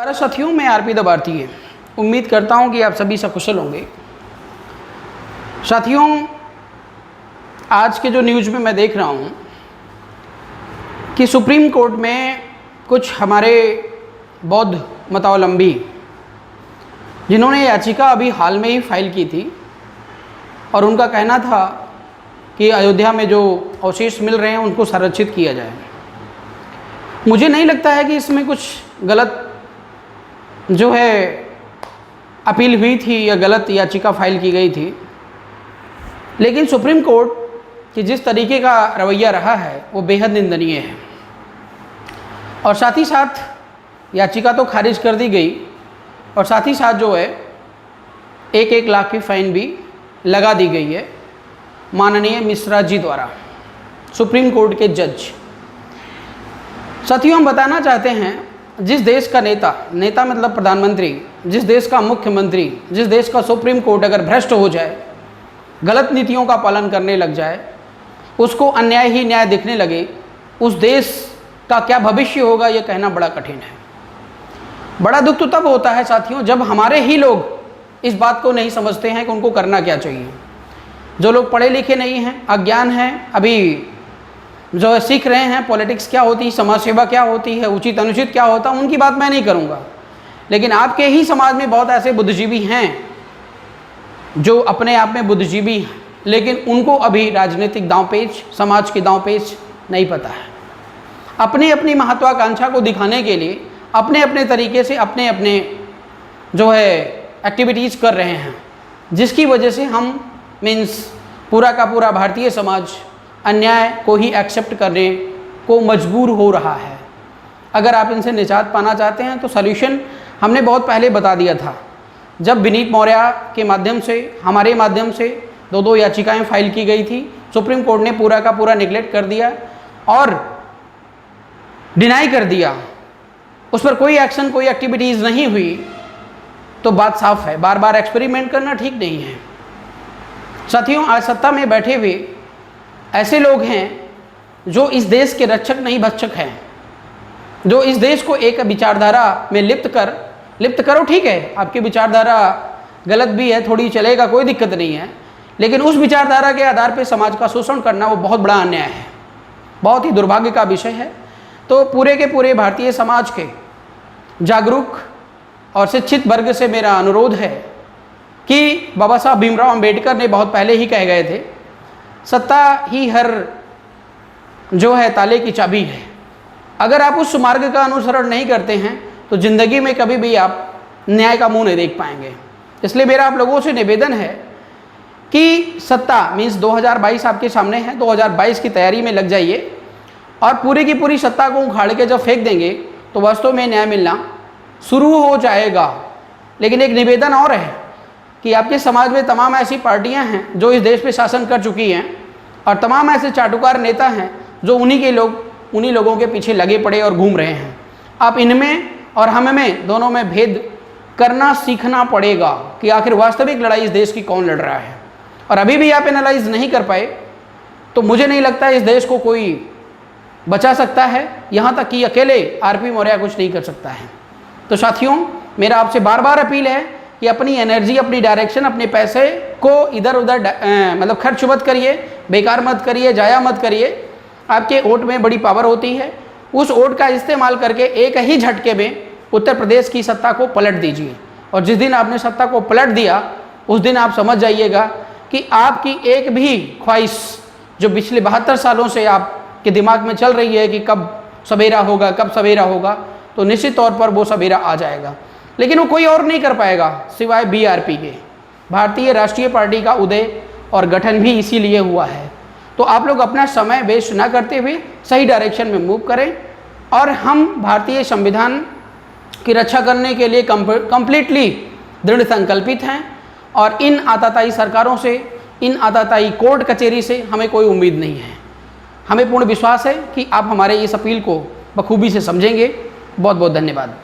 नमस्कार साथियों, मैं आरपी द भारतीय उम्मीद करता हूं कि आप सभी सकुशल होंगे। साथियों, आज के जो न्यूज़ में मैं देख रहा हूं कि सुप्रीम कोर्ट में कुछ हमारे बौद्ध मतावलंबी जिन्होंने याचिका अभी हाल में ही फाइल की थी और उनका कहना था कि अयोध्या में जो अवशेष मिल रहे हैं उनको संरक्षित किया जाए। मुझे नहीं लगता है कि इसमें कुछ गलत जो है अपील हुई थी या गलत याचिका फाइल की गई थी, लेकिन सुप्रीम कोर्ट की जिस तरीके का रवैया रहा है वो बेहद निंदनीय है। और साथ ही साथ याचिका तो खारिज कर दी गई और साथ ही साथ जो है 1-1 लाख की फ़ाइन भी लगा दी गई है माननीय मिश्रा जी द्वारा, सुप्रीम कोर्ट के जज। साथियों, हम बताना चाहते हैं, जिस देश का नेता मतलब प्रधानमंत्री, जिस देश का मुख्यमंत्री, जिस देश का सुप्रीम कोर्ट अगर भ्रष्ट हो जाए, गलत नीतियों का पालन करने लग जाए, उसको अन्याय ही न्याय दिखने लगे, उस देश का क्या भविष्य होगा ये कहना बड़ा कठिन है। बड़ा दुख तो तब होता है साथियों जब हमारे ही लोग इस बात को नहीं समझते हैं कि उनको करना क्या चाहिए। जो लोग पढ़े लिखे नहीं हैं, अज्ञान हैं, अभी जो सीख रहे हैं पॉलिटिक्स क्या होती है, समाज सेवा क्या होती है, उचित अनुचित क्या होता है, उनकी बात मैं नहीं करूंगा। लेकिन आपके ही समाज में बहुत ऐसे बुद्धिजीवी हैं जो अपने आप में बुद्धिजीवी हैं, लेकिन उनको अभी राजनीतिक दांवपेच, समाज के दांवपेच नहीं पता है। अपनी अपनी महत्वाकांक्षा को दिखाने के लिए अपने अपने तरीके से अपने अपने जो है एक्टिविटीज़ कर रहे हैं, जिसकी वजह से हम पूरा का पूरा भारतीय समाज अन्याय को ही एक्सेप्ट करने को मजबूर हो रहा है। अगर आप इनसे निजात पाना चाहते हैं तो सॉल्यूशन हमने बहुत पहले बता दिया था, जब विनीत मौर्य के माध्यम से, हमारे माध्यम से 2 याचिकाएं फाइल की गई थी। सुप्रीम कोर्ट ने पूरा का पूरा निगलेक्ट कर दिया और डिनाई कर दिया, उस पर कोई एक्शन, कोई एक्टिविटीज़ नहीं हुई, तो बात साफ है, बार बार एक्सपेरिमेंट करना ठीक नहीं है। साथियों, आज सत्ता में बैठे हुए ऐसे लोग हैं जो इस देश के रक्षक नहीं भक्षक हैं, जो इस देश को एक विचारधारा में लिप्त करो, ठीक है, आपकी विचारधारा गलत भी है, थोड़ी चलेगा, कोई दिक्कत नहीं है, लेकिन उस विचारधारा के आधार पर समाज का शोषण करना वो बहुत बड़ा अन्याय है, बहुत ही दुर्भाग्य का विषय है। तो पूरे के पूरे भारतीय समाज के जागरूक और शिक्षित वर्ग से मेरा अनुरोध है कि बाबा साहब भीमराव अंबेडकर ने बहुत पहले ही कह गए थे, सत्ता ही हर जो है ताले की चाबी है। अगर आप उस मार्ग का अनुसरण नहीं करते हैं तो ज़िंदगी में कभी भी आप न्याय का मुंह नहीं देख पाएंगे। इसलिए मेरा आप लोगों से निवेदन है कि सत्ता 2022 आपके सामने है, 2022 की तैयारी में लग जाइए और पूरी की पूरी सत्ता को उखाड़ के जब फेंक देंगे तो वास्तव में न्याय मिलना शुरू हो जाएगा। लेकिन एक निवेदन और है कि आपके समाज में तमाम ऐसी पार्टियां हैं जो इस देश पे शासन कर चुकी हैं और तमाम ऐसे चाटुकार नेता हैं जो उन्हीं लोगों के पीछे लगे पड़े और घूम रहे हैं। आप इनमें और हमें दोनों में भेद करना सीखना पड़ेगा कि आखिर वास्तविक लड़ाई इस देश की कौन लड़ रहा है। और अभी भी आप एनालाइज नहीं कर पाए तो मुझे नहीं लगता इस देश को कोई बचा सकता है, यहाँ तक कि अकेले आरपी मौर्य कुछ नहीं कर सकता है। तो साथियों, मेरा आपसे बार बार अपील है कि अपनी एनर्जी, अपनी डायरेक्शन, अपने पैसे को इधर उधर मतलब खर्च मत करिए, बेकार मत करिए, जाया मत करिए। आपके वोट में बड़ी पावर होती है, उस वोट का इस्तेमाल करके एक ही झटके में उत्तर प्रदेश की सत्ता को पलट दीजिए। और जिस दिन आपने सत्ता को पलट दिया उस दिन आप समझ जाइएगा कि आपकी एक भी ख्वाहिश जो पिछले 72 सालों से आपके दिमाग में चल रही है कि कब सवेरा होगा, कब सवेरा होगा, तो निश्चित तौर पर वो सवेरा आ जाएगा। लेकिन वो कोई और नहीं कर पाएगा सिवाय बीआरपी के। भारतीय राष्ट्रीय पार्टी का उदय और गठन भी इसीलिए हुआ है। तो आप लोग अपना समय वेस्ट ना करते हुए सही डायरेक्शन में मूव करें और हम भारतीय संविधान की रक्षा करने के लिए कंप्लीटली दृढ़ संकल्पित हैं। और इन आताताई सरकारों से, इन आताताई कोर्ट कचहरी से हमें कोई उम्मीद नहीं है। हमें पूर्ण विश्वास है कि आप हमारे इस अपील को बखूबी से समझेंगे। बहुत बहुत धन्यवाद।